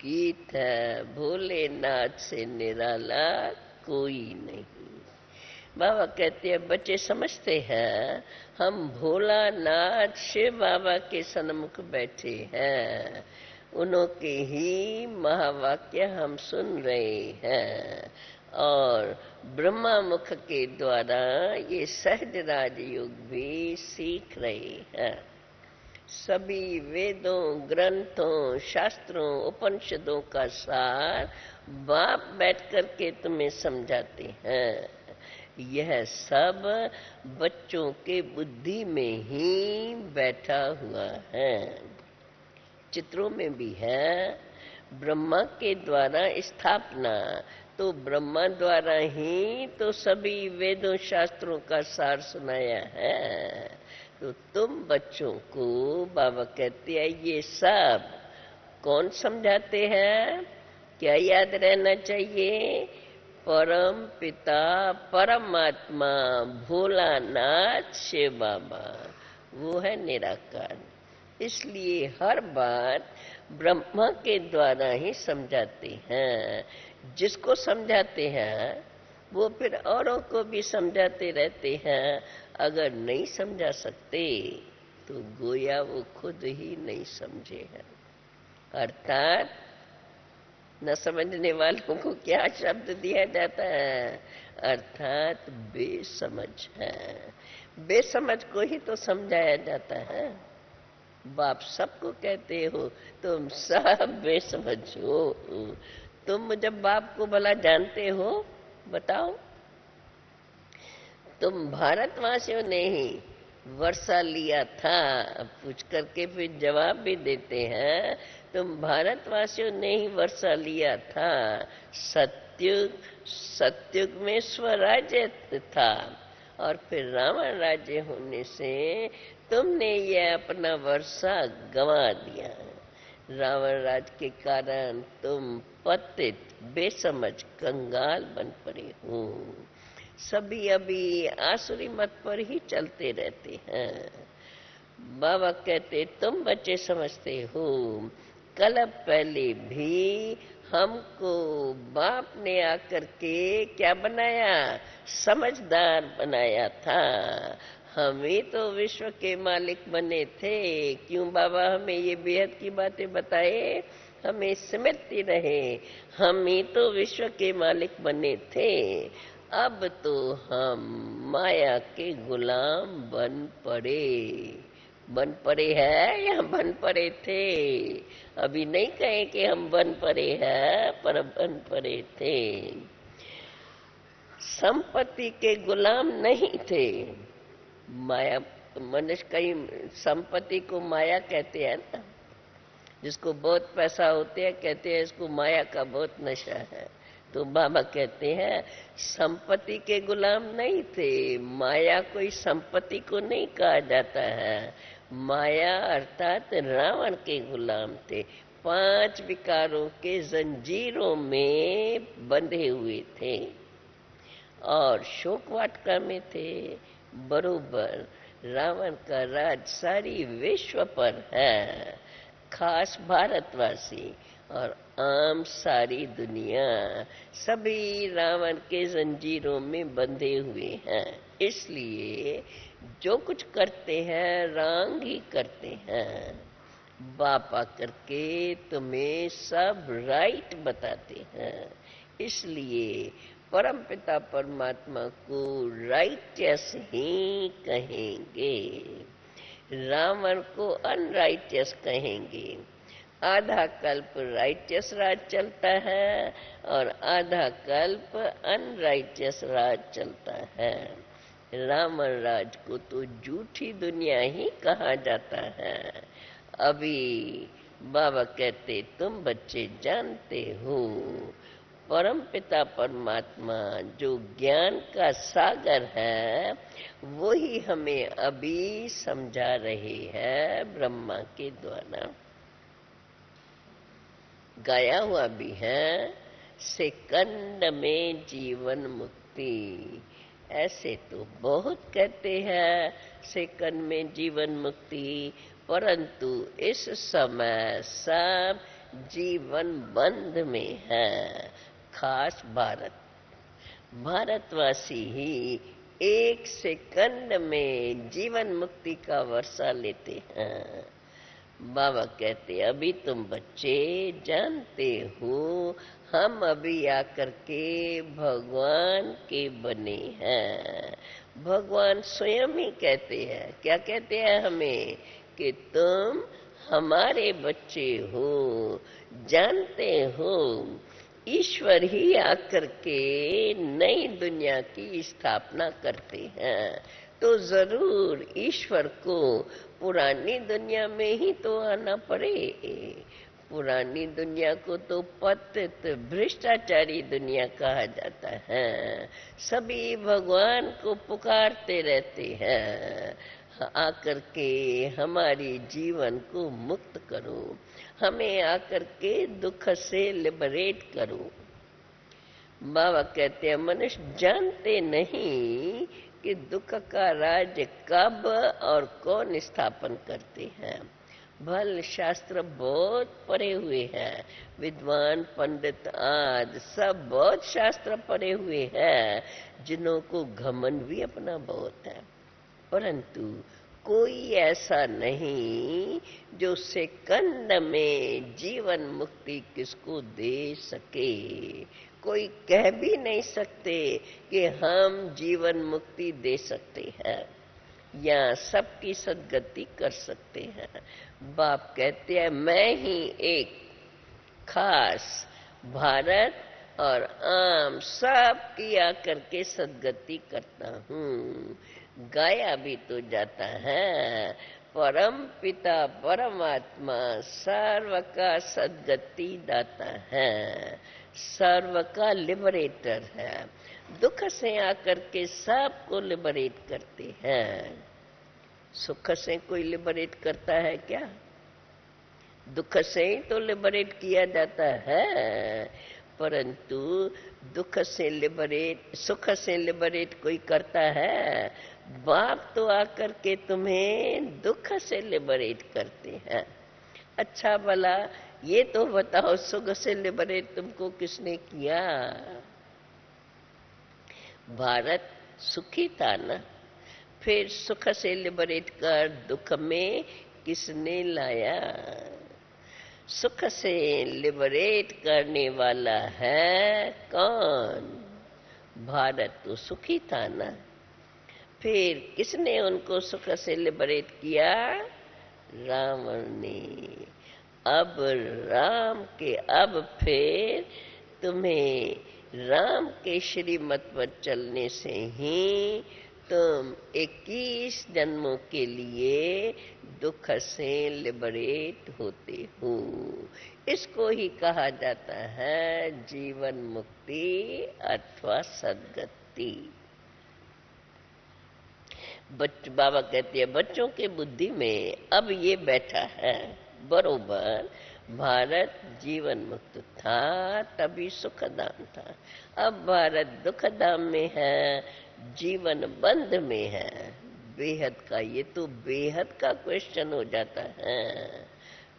गीत है, भोलेनाथ से निराला कोई नहीं। बाबा कहते हैं बच्चे समझते हैं हम भोलानाथ शिव बाबा के सन्मुख बैठे हैं, उनके ही महावाक्य हम सुन रहे हैं और ब्रह्मा मुख के द्वारा ये सहज राजयोग भी सीख रहे हैं। सभी वेदों, ग्रंथों, शास्त्रों, उपनिषदों का सार बाप बैठ करके तुम्हें समझाते हैं। यह सब बच्चों के बुद्धि में ही बैठा हुआ है। चित्रों में भी है, ब्रह्मा के द्वारा स्थापना, तो ब्रह्मा द्वारा ही तो सभी वेदों शास्त्रों का सार सुनाया है। तो तुम बच्चों को बाबा कहते हैं ये सब कौन समझाते हैं? क्या याद रहना चाहिए? परम पिता परमात्मा भोलानाथ शिव बाबा, वो है निराकार। इसलिए हर बात ब्रह्मा के द्वारा ही समझाते हैं। जिसको समझाते हैं वो फिर औरों को भी समझाते रहते हैं। अगर नहीं समझा सकते तो गोया वो खुद ही नहीं समझे हैं। अर्थात न समझने वालों को क्या शब्द दिया जाता है? अर्थात बेसमझ है। बेसमझ को ही तो समझाया जाता है। बाप सबको कहते हो तुम सब बेसमझ हो। तुम जब बाप को भला जानते हो? बताओ। तुम भारतवासियों ने ही वर्षा लिया था, पूछ करके फिर जवाब भी देते हैं। तुम भारतवासियों ने ही वर्षा लिया था। सत्युग में स्वराज्य था और फिर रावण राज्य होने से तुमने ये अपना वर्षा गंवा दिया। रावण राज के कारण तुम पतित बेसमझ कंगाल बन पड़े हो। सभी अभी आसुरी मत पर ही चलते रहते हैं। बाबा कहते तुम बच्चे समझते हो कल पहले भी हमको बाप ने आकर के क्या बनाया? समझदार बनाया था। हम ही तो विश्व के मालिक बने थे। क्यों बाबा हमें ये बेहद की बातें बताए? हमें स्मृति रहे हम ही तो विश्व के मालिक बने थे। अब तो हम माया के गुलाम बन पड़े हैं या बन पड़े थे? अभी नहीं कहे कि हम बन पड़े हैं, पर बन पड़े थे। संपत्ति के गुलाम नहीं थे। माया, मनुष्य कहीं संपत्ति को माया कहते हैं ना। जिसको बहुत पैसा होते हैं कहते हैं इसको माया का बहुत नशा है। तो बाबा कहते हैं संपत्ति के गुलाम नहीं थे। माया कोई संपत्ति को नहीं कहा जाता है। माया अर्थात रावण के गुलाम थे। 5 विकारों के जंजीरों में बंधे हुए थे और शोक वाटिका में थे। बरोबर रावण का राज सारी विश्व पर है, खास भारतवासी और आम सारी दुनिया सभी रावण के जंजीरों में बंधे हुए हैं। इसलिए जो कुछ करते हैं रंग ही करते हैं। बाप आकर के तुम्हें सब राइट बताते हैं। इसलिए परमपिता परमात्मा को राइटियस ही कहेंगे, रावण को अनराइटियस कहेंगे। आधा कल्प राइटियस राज चलता है और आधा कल्प अनराइटियस राज चलता है। रावण राज को तो झूठी दुनिया ही कहा जाता है। अभी बाबा कहते तुम बच्चे जानते हो परमपिता परमात्मा जो ज्ञान का सागर है वो ही हमें अभी समझा रहे हैं ब्रह्मा के द्वारा। गाया हुआ भी है, सेकंड में जीवन मुक्ति। ऐसे तो बहुत कहते हैं सेकंड में जीवन मुक्ति, परंतु इस समय सब जीवन बंध में है। खास भारतवासी ही एक सेकंड में जीवन मुक्ति का वर्षा लेते हैं। बाबा कहते अभी तुम बच्चे जानते हो, हम अभी आकर के भगवान के बने हैं। भगवान स्वयं ही कहते हैं, क्या कहते हैं हमें, कि तुम हमारे बच्चे हो। जानते हो ईश्वर ही आकर के नई दुनिया की स्थापना करते हैं, तो जरूर ईश्वर को पुरानी दुनिया में ही तो आना पड़े। पुरानी दुनिया को तो पतित भ्रष्टाचारी दुनिया कहा जाता है। सभी भगवान को पुकारते रहते हैं, आकर के हमारी जीवन को मुक्त करो, हमें आकर के दुख से लिबरेट करो। बाबा कहते हैं मनुष्य जानते नहीं कि दुख का राज्य कब और कौन स्थापन करते हैं। भल शास्त्र बहुत पढ़े हुए हैं, विद्वान पंडित आदि सब बहुत शास्त्र पढ़े हुए हैं, जिन्हों को घमंड भी अपना बहुत है, परंतु कोई ऐसा नहीं जो सेकंड में जीवन मुक्ति किसको दे सके। कोई कह भी नहीं सकते कि हम जीवन मुक्ति दे सकते हैं या सबकी सद्गति कर सकते हैं। बाप कहते हैं मैं ही एक खास भारत और आम सब की आकर के सद्गति करता हूँ। गाया भी तो जाता है, परम पिता परमात्मा सर्व का सद्गति दाता है, सर्व का लिबरेटर है। दुख से आकर के सबको लिबरेट करते हैं। सुख से कोई लिबरेट करता है क्या? दुख से ही तो लिबरेट किया जाता है, परंतु दुख से लिबरेट, सुख से लिबरेट कोई करता है? बाप तो आकर के तुम्हें दुख से लिबरेट करते हैं। अच्छा भला ये तो बताओ, सुख से लिबरेट तुमको किसने किया? भारत सुखी था ना, फिर सुख से लिबरेट कर दुख में किसने लाया? सुख से लिबरेट करने वाला है कौन? भारत तो सुखी था ना, फिर किसने उनको सुख से लिबरेट किया? रावण ने। अब राम के, अब फिर तुम्हें राम के श्रीमत पर चलने से ही तुम 21 जन्मों के लिए दुख से लिबरेट होते हो। इसको ही कहा जाता है जीवन मुक्ति अथवा सद्गति। बाबा कहते हैं बच्चों के बुद्धि में अब ये बैठा है बरोबर, भारत जीवन मुक्त था तभी सुखधाम था, अब भारत दुखधाम में है, जीवन बंध में है, बेहद का। ये तो बेहद का क्वेश्चन हो जाता है,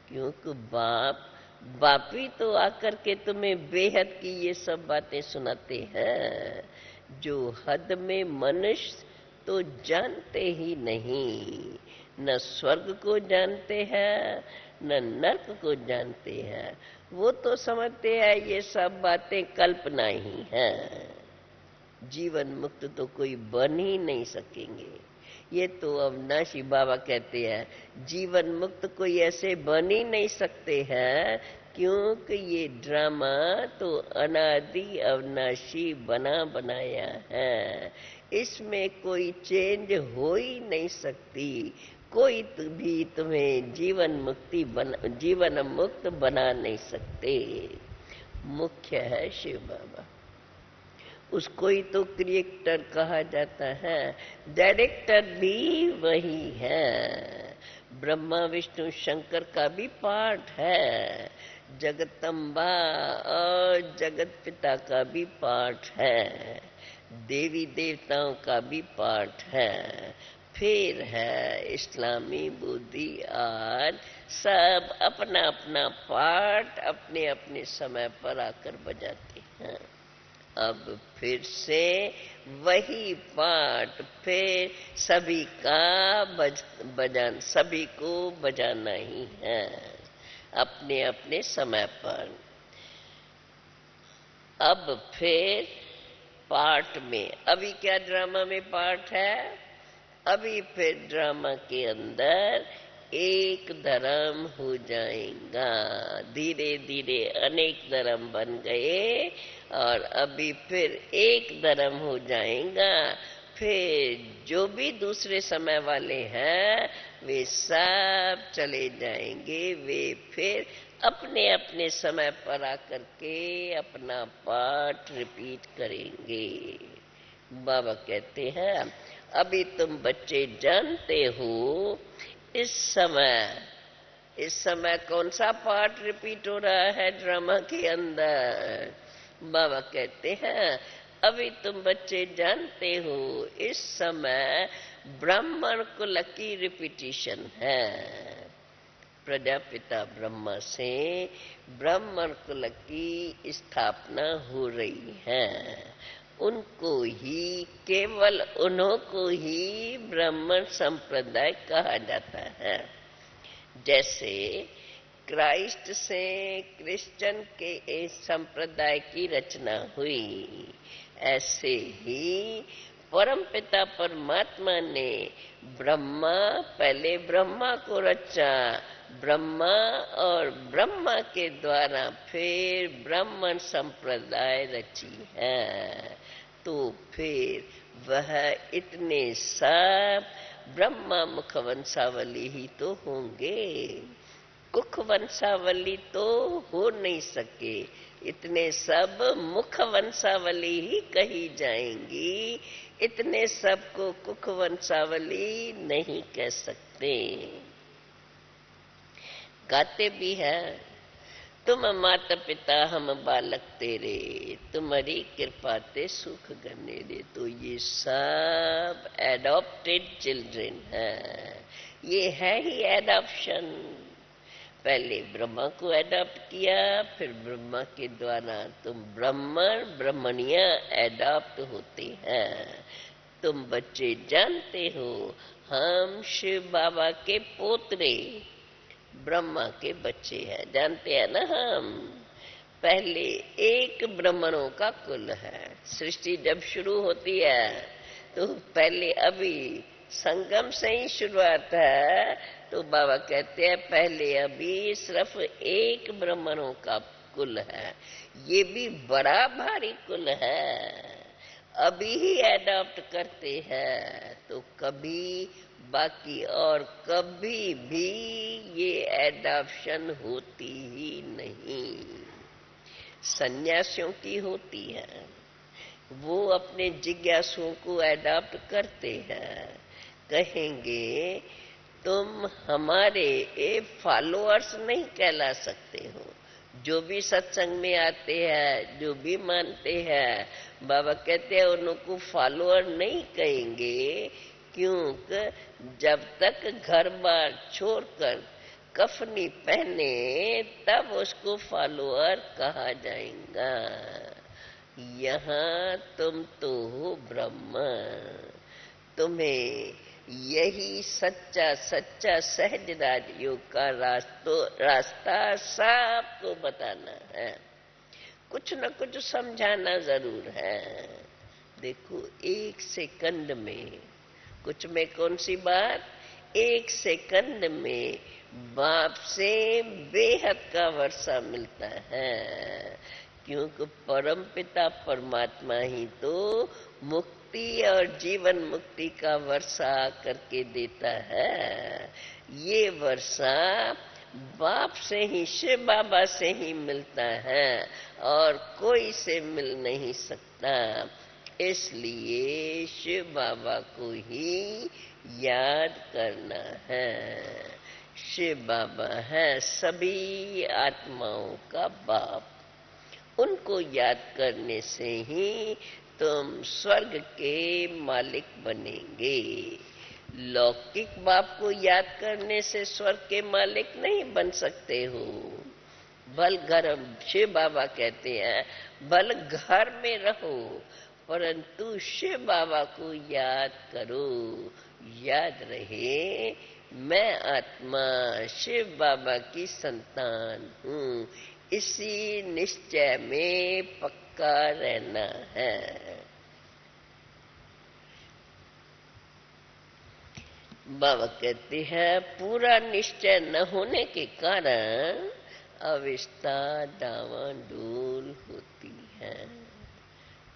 क्योंकि बाप ही तो आकर के तुम्हें बेहद की ये सब बातें सुनाते हैं, जो हद में मनुष्य तो जानते ही नहीं। न स्वर्ग को जानते हैं न नर्क को जानते हैं, वो तो समझते हैं ये सब बातें कल्पना ही हैं। जीवन मुक्त तो कोई बन ही नहीं सकेंगे। ये तो अविनाशी बाबा कहते हैं जीवन मुक्त कोई ऐसे बन ही नहीं सकते हैं, क्योंकि ये ड्रामा तो अनादि अविनाशी बना बनाया है, इसमें कोई चेंज हो ही नहीं सकती। कोई भी तुम्हें जीवन मुक्त बना नहीं सकते। मुख्य है शिव बाबा, उसको ही तो क्रिएटर कहा जाता है, डायरेक्टर भी वही है। ब्रह्मा विष्णु शंकर का भी पार्ट है, जगदम्बा और जगत पिता का भी पार्ट है, देवी देवताओं का भी पार्ट है, फिर है इस्लामी बुद्धि आज सब अपना अपना पाठ अपने अपने समय पर आकर बजाते हैं। अब फिर से वही पाठ फिर सभी का सभी को बजाना ही है अपने अपने समय पर। अब फिर पाठ में अभी क्या ड्रामा में पाठ है, अभी फिर ड्रामा के अंदर एक धर्म हो जाएगा। धीरे धीरे अनेक धर्म बन गए और अभी फिर एक धर्म हो जाएगा। फिर जो भी दूसरे समय वाले हैं वे सब चले जाएंगे, वे फिर अपने अपने समय पर आकर के अपना पाठ रिपीट करेंगे। बाबा कहते हैं अभी तुम बच्चे जानते हो इस समय कौन सा पाठ रिपीट हो रहा है ड्रामा के अंदर। बाबा कहते हैं अभी तुम बच्चे जानते हो इस समय ब्राह्मण कुल की रिपीटिशन है। प्रजापिता ब्रह्मा से ब्राह्मण कुल की स्थापना हो रही है। उनको ही केवल उन्हों को ही ब्राह्मण संप्रदाय कहा जाता है। जैसे क्राइस्ट से क्रिश्चियन के इस संप्रदाय की रचना हुई, ऐसे ही परमपिता परमात्मा ने पहले ब्रह्मा को रचा, ब्रह्मा और ब्रह्मा के द्वारा फिर ब्राह्मण संप्रदाय रची है। तो फिर वह इतने सब ब्रह्मा मुख वंशावली ही तो होंगे, कुख वंशावली तो हो नहीं सके। इतने सब मुख वंशावली ही कही जाएंगी, इतने सब को कुख वंशावली नहीं कह सकते। गाते भी है तुम माता पिता हम बालक तेरे, तुम्हारी कृपा ते सुख गने रे। तो ये सब एडॉप्टेड चिल्ड्रन है, ये है ही एडॉप्शन। पहले ब्रह्मा को एडॉप्ट किया, फिर ब्रह्मा के द्वारा तुम ब्राह्मण ब्राह्मणियां एडॉप्ट होते हैं। तुम बच्चे जानते हो हम शिव बाबा के पोतरे ब्रह्मा के बच्चे हैं, जानते हैं ना हम। पहले एक ब्राह्मणों का कुल है। सृष्टि जब शुरू होती है तो पहले अभी संगम से ही शुरुआत है। तो बाबा कहते हैं पहले अभी सिर्फ एक ब्राह्मणों का कुल है, ये भी बड़ा भारी कुल है। अभी ही एडॉप्ट करते हैं तो कभी बाकी और कभी भी ये एडॉप्शन होती ही नहीं। सन्यासियों की होती है, वो अपने जिज्ञासुओं को एडॉप्ट करते हैं। कहेंगे तुम हमारे फॉलोअर्स नहीं कहला सकते हो। जो भी सत्संग में आते हैं, जो भी मानते हैं, बाबा कहते हैं उनको फॉलोअर नहीं कहेंगे, क्योंकि जब तक घर बार छोड़कर कफनी पहने तब उसको फॉलोअर कहा जाएगा। यहाँ तुम तो हो ब्रह्म, तुम्हें यही सच्चा सच्चा सहज राजयोग का रास्ता सबको बताना है, कुछ न कुछ समझाना जरूर है। देखो एक सेकंड में, कुछ में कौन सी बात, एक सेकंड में बाप से बेहद का वर्षा मिलता है, क्योंकि परम पिता परमात्मा ही तो मुक्ति और जीवन मुक्ति का वर्षा करके देता है। ये वर्षा बाप से ही, शिव बाबा से ही मिलता है और कोई से मिल नहीं सकता। इसलिए शिव बाबा को ही याद करना है। शिव बाबा है सभी आत्माओं का बाप, उनको याद करने से ही तुम स्वर्ग के मालिक बनेंगे। लौकिक बाप को याद करने से स्वर्ग के मालिक नहीं बन सकते हो। भल घर, शिव बाबा कहते हैं भल घर में रहो परंतु शिव बाबा को याद करो। याद रहे मैं आत्मा शिव बाबा की संतान हूँ, इसी निश्चय में पक्का रहना है। बाबा कहते हैं पूरा निश्चय न होने के कारण अवस्था डावाडोल होती है।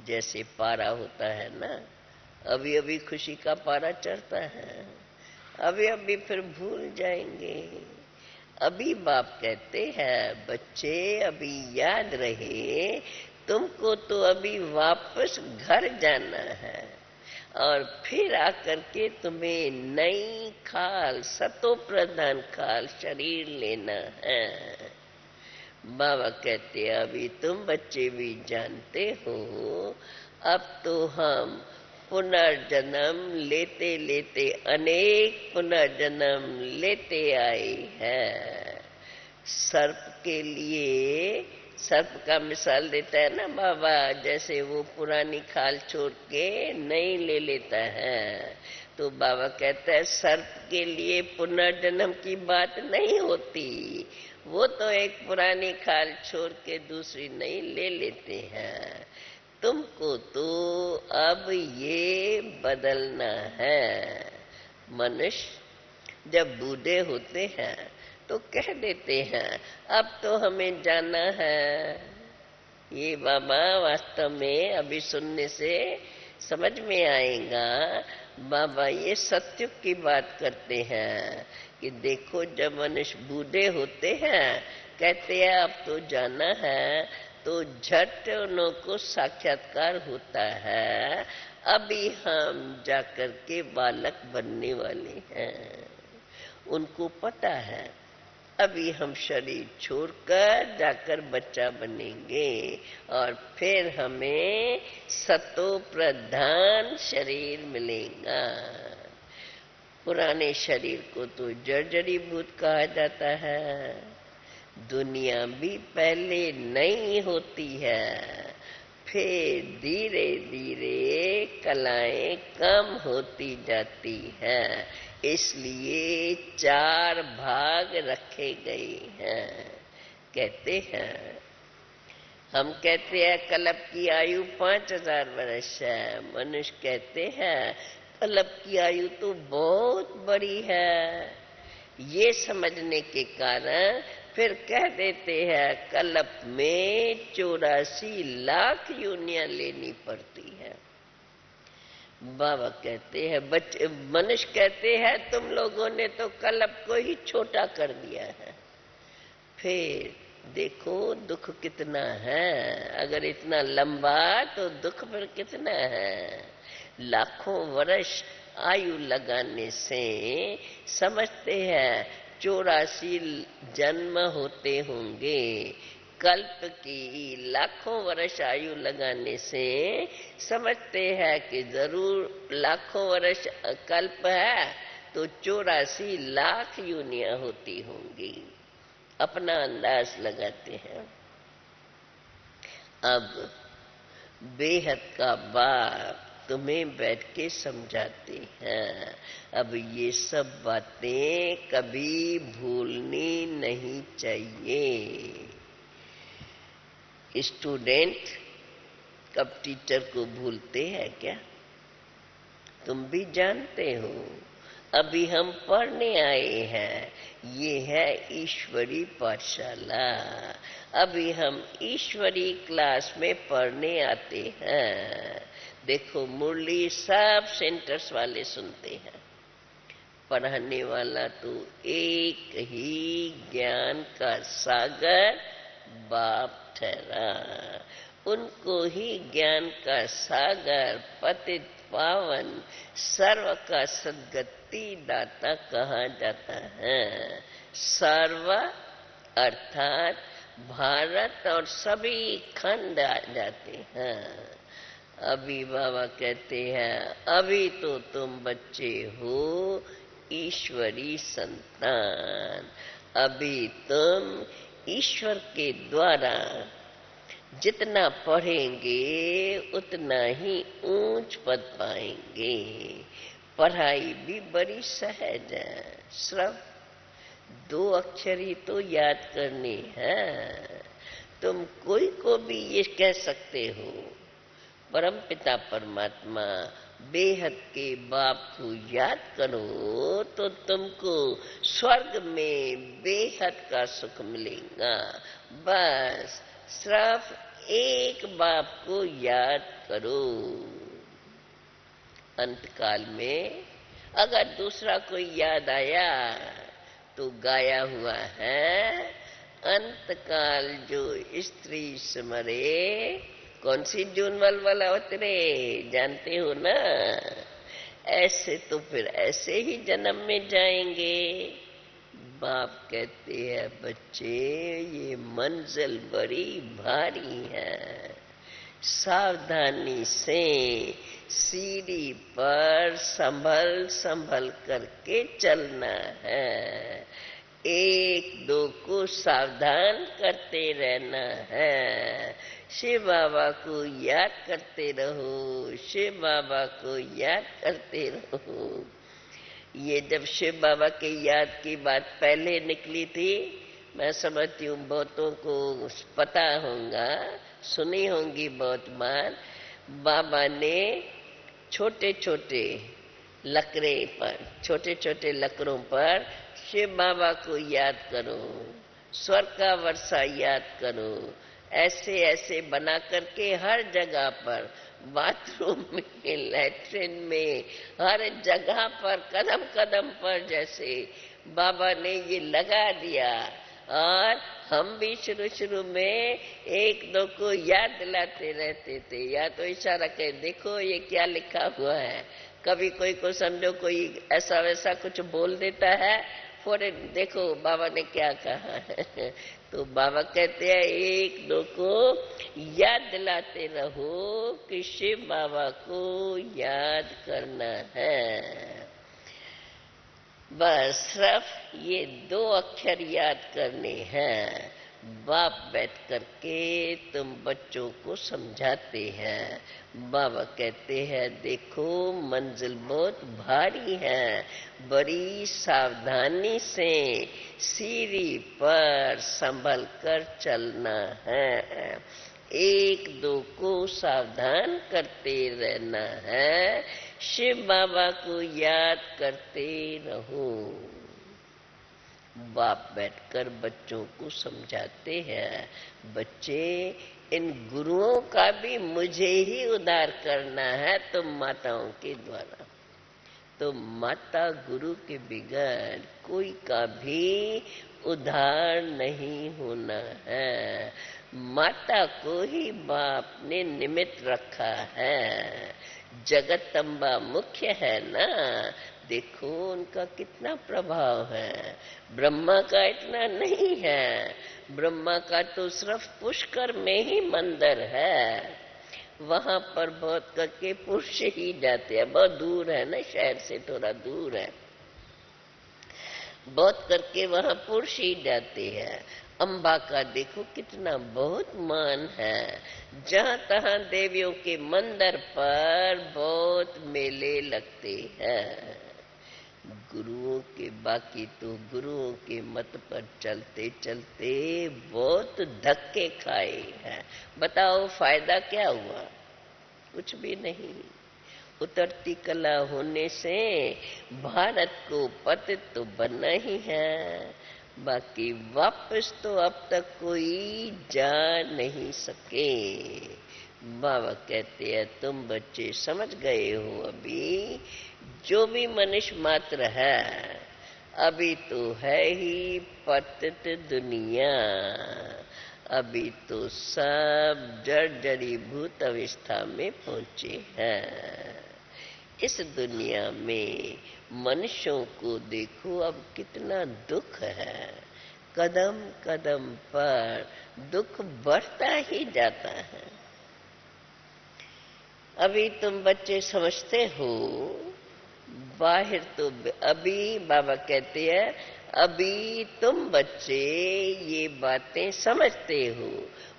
जैसे पारा होता है ना, अभी अभी खुशी का पारा चढ़ता है, अभी अभी फिर भूल जाएंगे। अभी बाप कहते हैं बच्चे अभी याद रहे तुमको तो अभी वापस घर जाना है और फिर आकर के तुम्हें नई खाल, सतो प्रधान खाल शरीर लेना है। बाबा कहते अभी तुम बच्चे भी जानते हो अब तो हम पुनर्जन्म लेते लेते अनेक पुनर्जन्म लेते आए हैं। सर्प के लिए, सर्प का मिसाल देता है ना बाबा, जैसे वो पुरानी खाल छोड़ के नई ले लेता है, तो बाबा कहता है सर्प के लिए पुनर्जन्म की बात नहीं होती, वो तो एक पुरानी खाल छोड़ के दूसरी नई ले लेते हैं। तुमको तो अब ये बदलना है। मनुष्य जब बूढ़े होते हैं तो कह देते हैं अब तो हमें जाना है। ये बाबा वास्तव में अभी सुनने से समझ में आएगा। बाबा ये सत्य की बात करते हैं कि देखो जब मनुष्य बूढ़े होते हैं कहते हैं अब तो जाना है, तो झट उनको साक्षात्कार होता है अभी हम जाकर के बालक बनने वाले हैं। उनको पता है अभी हम शरीर छोड़कर जाकर बच्चा बनेंगे और फिर हमें सतो प्रधान शरीर मिलेगा। पुराने शरीर को तो जर्जरी भूत कहा जाता है। दुनिया भी पहले नहीं होती है, फिर धीरे धीरे कलाएं कम होती जाती हैं, इसलिए 4 भाग रखे गए हैं। कहते हैं हम कहते हैं कल्प की आयु 5000 वर्ष है, मनुष्य कहते हैं कल्प की आयु तो बहुत बड़ी है। ये समझने के कारण फिर कह देते हैं कल्प में 84 लाख योनियां लेनी पड़ती है। बाबा कहते हैं बच्चे, मनुष्य कहते हैं तुम लोगों ने तो कल्प को ही छोटा कर दिया है। फिर देखो दुख कितना है, अगर इतना लंबा तो दुख पर कितना है। लाखों वर्ष आयु लगाने से समझते हैं 84 जन्म होते होंगे। कल्प की लाखों वर्ष आयु लगाने से समझते हैं कि जरूर लाखों वर्ष कल्प है तो 84 लाख योनियां होती होंगी। अपना अंदाज लगाते हैं। अब बेहद का बाप तुम्हें बैठ के समझाते हैं। अब ये सब बातें कभी भूलनी नहीं चाहिए। स्टूडेंट कब टीचर को भूलते हैं क्या? तुम भी जानते हो। अभी हम पढ़ने आए हैं, ये है ईश्वरी पाठशाला। अभी हम ईश्वरी क्लास में पढ़ने आते हैं। देखो मुरली सब सेंटर्स वाले सुनते हैं। पढ़ाने वाला तो एक ही ज्ञान का सागर बाप ठहरा। उनको ही ज्ञान का सागर, पतित पावन, सर्व का सद्गति दाता कहा जाता है। सर्व अर्थात भारत और सभी खंड आ जाते हैं। अभी बाबा कहते हैं अभी तो तुम बच्चे हो ईश्वरी संतान, अभी तुम ईश्वर के द्वारा जितना पढ़ेंगे उतना ही ऊंच पद पाएंगे। पढ़ाई भी बड़ी सहज है, सिर्फ 2 अक्षर ही तो याद करनी है। तुम कोई को भी ये कह सकते हो, परम पिता परमात्मा बेहद के बाप को याद करो तो तुमको स्वर्ग में बेहद का सुख मिलेगा। बस सिर्फ एक बाप को याद करो। अंतकाल में अगर दूसरा कोई याद आया तो गाया हुआ है, अंतकाल जो स्त्री स्मरे। कौन सी जूनवल वाला उतरे, जानते हो ना? ऐसे तो फिर ऐसे ही जन्म में जाएंगे। बाप कहते हैं बच्चे ये मंजिल बड़ी भारी है, सावधानी से सीढ़ी पर संभल संभल करके चलना है। 1-2 को सावधान करते रहना है। शिव बाबा को याद करते रहो, शिव बाबा को याद करते रहो। ये जब शिव बाबा के याद की बात पहले निकली थी, मैं समझती हूँ बहुतों को पता होगा, सुनी होंगी बहुत बार। बाबा ने छोटे छोटे लकड़े पर, छोटे छोटे लकड़ों पर शिव बाबा को याद करो, स्वर्ग का वर्षा याद करो, ऐसे ऐसे बना करके हर जगह पर, बाथरूम में, लैट्रिन में, हर जगह पर, कदम कदम पर जैसे बाबा ने ये लगा दिया। और हम भी शुरू शुरू में 1-2 को याद दिलाते रहते थे, या तो इशारा कर देखो ये क्या लिखा हुआ है। कभी कोई को समझो कोई ऐसा वैसा कुछ बोल देता है, फौरन देखो बाबा ने क्या कहा है। तो बाबा कहते हैं 1-2 को याद दिलाते रहो कि शिव बाबा को याद करना है। बस सिर्फ ये 2 अक्षर याद करने हैं। बाप बैठ करके तुम बच्चों को समझाते हैं। बाबा कहते हैं देखो मंजिल बहुत भारी है, बड़ी सावधानी से सीढ़ी पर संभल कर चलना है। 1-2 को सावधान करते रहना है। शिव बाबा को याद करते रहो। बाप बैठकर बच्चों को समझाते हैं, बच्चे इन गुरुओं का भी मुझे ही उद्धार करना है, तुम माताओं के द्वारा। तो माता गुरु के बिगड़ कोई का भी उद्धार नहीं होना है। माता को ही बाप ने निमित्त रखा है। जगतम्बा मुख्य है ना, देखो उनका कितना प्रभाव है। ब्रह्मा का इतना नहीं है, ब्रह्मा का तो सिर्फ पुष्कर में ही मंदिर है, वहां पर बहुत करके पुरुष ही जाते हैं, बहुत दूर है ना, शहर से थोड़ा दूर है, बहुत करके वहां पुरुष ही जाते हैं। अम्बा का देखो कितना बहुत मान है, जहां तहां देवियों के मंदिर पर बहुत मेले लगते हैं। गुरुओं के, बाकी तो गुरुओं के मत पर चलते चलते बहुत धक्के खाए हैं। बताओ फायदा क्या हुआ? कुछ भी नहीं। उतरती कला होने से भारत को पतित तो बनना ही है, बाकी वापस तो अब तक कोई जा नहीं सके। बाबा कहते हैं तुम बच्चे समझ गए हो, अभी जो भी मनुष्य मात्र है अभी तो है ही पतित दुनिया, अभी तो सब जर्जरीभूत अवस्था में पहुंचे हैं। इस दुनिया में मनुष्यों को देखो अब कितना दुख है, कदम कदम पर दुख बढ़ता ही जाता है। अभी तुम बच्चे समझते हो, बाहर तो अभी बाबा कहते हैं अभी तुम बच्चे ये बातें समझते हो,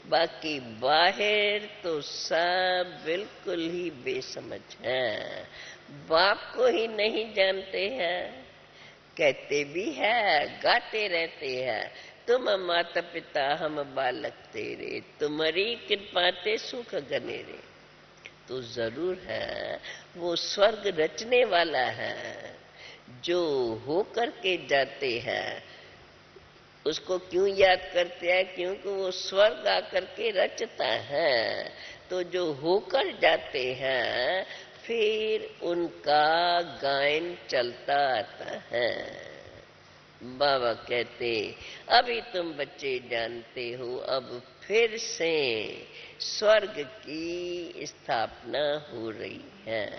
बाकी बाहर तो सब बिल्कुल ही बेसमझ हैं, बाप को ही नहीं जानते हैं। कहते भी है, गाते रहते हैं, तुम माता पिता हम बालक तेरे, तुम्हारी कृपा ते सुख गनेरे। तो जरूर है वो स्वर्ग रचने वाला है, जो होकर के जाते हैं उसको क्यों याद करते हैं? क्योंकि वो स्वर्ग आकर के रचता है। तो जो होकर जाते हैं फिर उनका गायन चलता आता है। बाबा कहते अभी तुम बच्चे जानते हो, अब फिर से स्वर्ग की स्थापना हो रही है।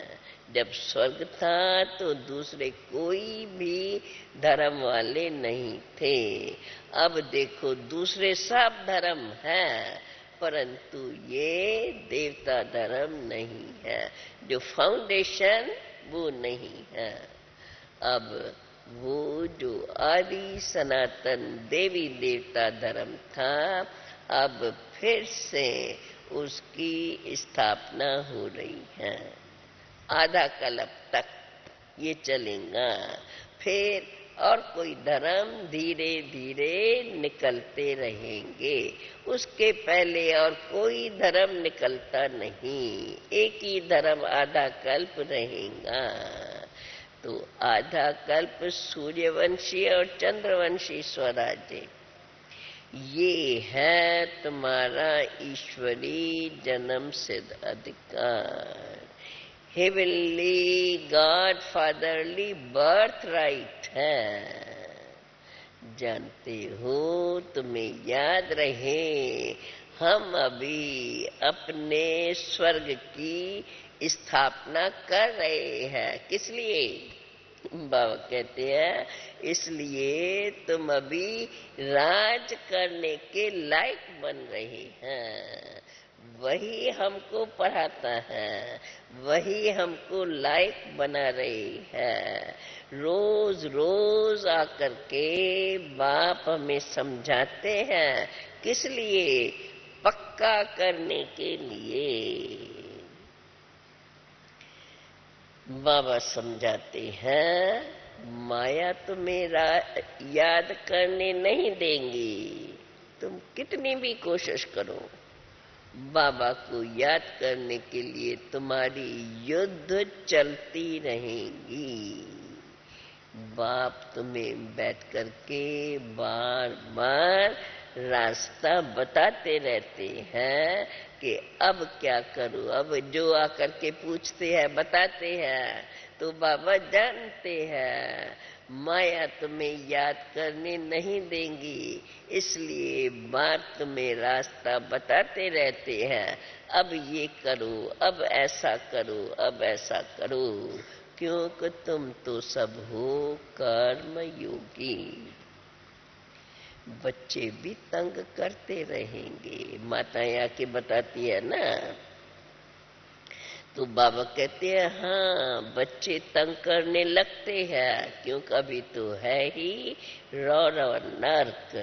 जब स्वर्ग था तो दूसरे कोई भी धर्म वाले नहीं थे। अब देखो दूसरे सब धर्म हैं, परंतु ये देवता धर्म नहीं है, जो फाउंडेशन वो नहीं है। अब वो जो आदि सनातन देवी देवता धर्म था, अब फिर से उसकी स्थापना हो रही है। आधा कल्प तक ये चलेगा, फिर और कोई धर्म धीरे धीरे निकलते रहेंगे। उसके पहले और कोई धर्म निकलता नहीं, एक ही धर्म आधा कल्प रहेगा। तो आधा कल्प सूर्यवंशी और चंद्रवंशी स्वराज्य, ये है तुम्हारा ईश्वरी जन्म सिद्ध अधिकार। Heavenly God fatherly birth right है। जानते हो, तुम्हें याद रहे, हम अभी अपने स्वर्ग की स्थापना कर रहे हैं। किस लिए? बाबा कहते हैं इसलिए तुम अभी राज करने के लायक बन रहे हैं। वही हमको पढ़ाता है, वही हमको लायक बना रही है। रोज रोज आकर के बाप हमें समझाते हैं। किस लिए? पक्का करने के लिए। बाबा समझाते हैं माया तुम्हें याद करने नहीं देंगी। तुम कितनी भी कोशिश करो, बाबा को याद करने के लिए तुम्हारी युद्ध चलती रहेगी। बाप तुम्हें बैठ करके बार बार रास्ता बताते रहते हैं कि अब क्या करूं। अब जो आकर के पूछते हैं, बताते हैं, तो बाबा जानते हैं माया तुम्हें याद करने नहीं देंगी, इसलिए बार तुम्हें रास्ता बताते रहते हैं। अब ये करो, अब ऐसा करो, अब ऐसा करो, क्योंकि तुम तो सब हो कर्म योगी। बच्चे भी तंग करते रहेंगे, माताएं आके बताती है ना, तो बाबा कहते हैं हाँ बच्चे तंग करने लगते हैं, क्योंकि अभी तो है ही रौरव नर्क,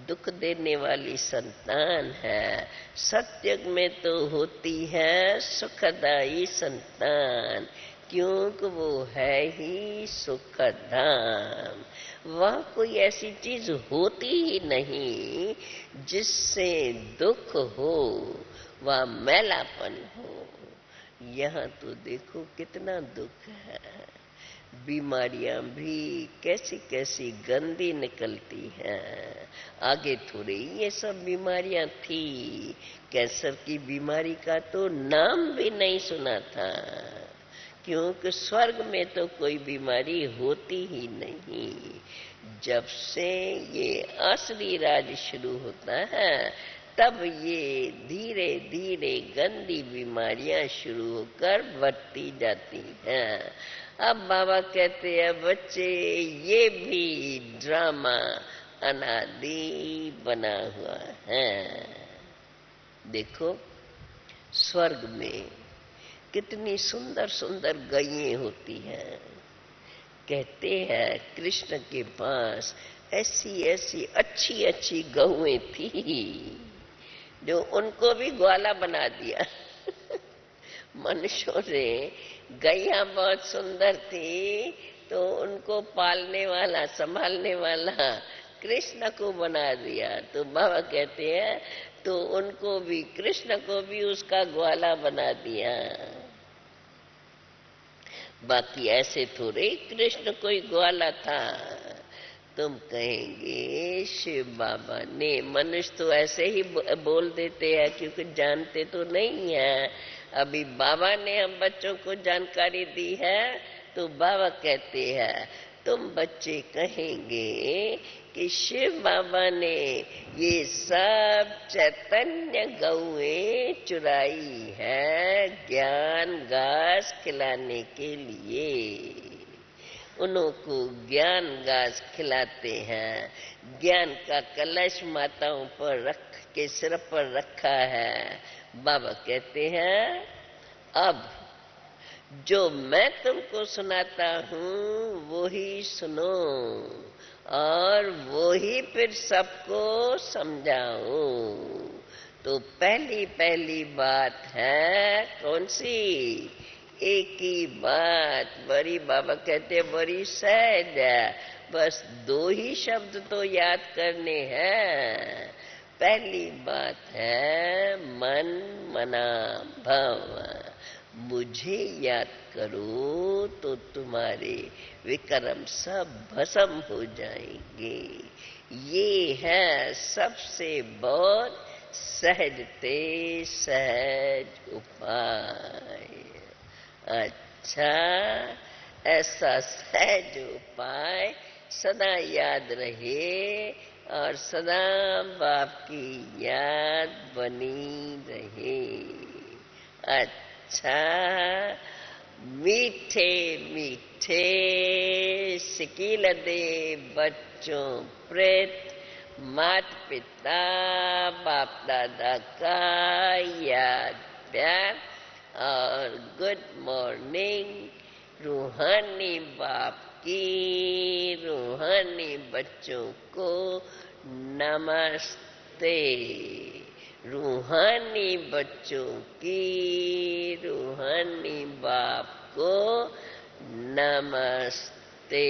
दुख देने वाली संतान है। सत्युग में तो होती है सुखदायी संतान, क्योंकि वो है ही सुखधाम। वह कोई ऐसी चीज होती ही नहीं जिससे दुख हो, वह मैलापन हो। यहाँ तो देखो कितना दुख है, बीमारियां भी कैसी कैसी गंदी निकलती हैं। आगे थोड़ी ये सब बीमारियां थी, कैंसर की बीमारी का तो नाम भी नहीं सुना था, क्योंकि स्वर्ग में तो कोई बीमारी होती ही नहीं। जब से ये असली राज शुरू होता है, तब ये धीरे धीरे गंदी बीमारियां शुरू होकर बढ़ती जाती हैं। अब बाबा कहते हैं बच्चे ये भी ड्रामा अनादि बना हुआ है। देखो स्वर्ग में कितनी सुंदर सुंदर गायें होती हैं। कहते हैं कृष्ण के पास ऐसी ऐसी अच्छी अच्छी गौएं थी जो उनको भी ग्वाला बना दिया। मनुष्यों ने गैया बहुत सुंदर थी तो उनको पालने वाला संभालने वाला कृष्ण को बना दिया। तो बाबा कहते हैं तो उनको भी कृष्ण को भी उसका ग्वाला बना दिया। बाकी ऐसे थोड़े कृष्ण कोई ग्वाला था। तुम कहेंगे शिव बाबा ने, मनुष्य तो ऐसे ही बोल देते हैं क्योंकि जानते तो नहीं है। अभी बाबा ने हम बच्चों को जानकारी दी है तो बाबा कहते हैं तुम बच्चे कहेंगे कि शिव बाबा ने ये सब चैतन्य गौएं चुराई है ज्ञान घास खिलाने के लिए। उनको ज्ञान घास खिलाते हैं। ज्ञान का कलश माताओं पर रख के सिर पर रखा है। बाबा कहते हैं अब जो मैं तुमको सुनाता हूँ वो ही सुनो और वो ही फिर सबको समझाओ। तो पहली पहली बात है कौन सी? एक ही बात। बड़ी बाबा कहते बड़ी सहज है, बस दो ही शब्द तो याद करने हैं। पहली बात है मन मना भव। मुझे याद करो तो तुम्हारे विक्रम सब भस्म हो जाएंगे। ये है सबसे बहुत सहजते सहज उपाय। अच्छा, ऐसा सहज उपाय सदा याद रहे और सदा बाप की याद बनी रहे। अच्छा, मीठे मीठे सिकील दे बच्चों प्रेत मात पिता बाप दादा का याद प्यार और गुड मॉर्निंग रूहानी बाप की रूहानी बच्चों को नमस्ते। रूहानी बच्चों की रूहानी बाप को नमस्ते।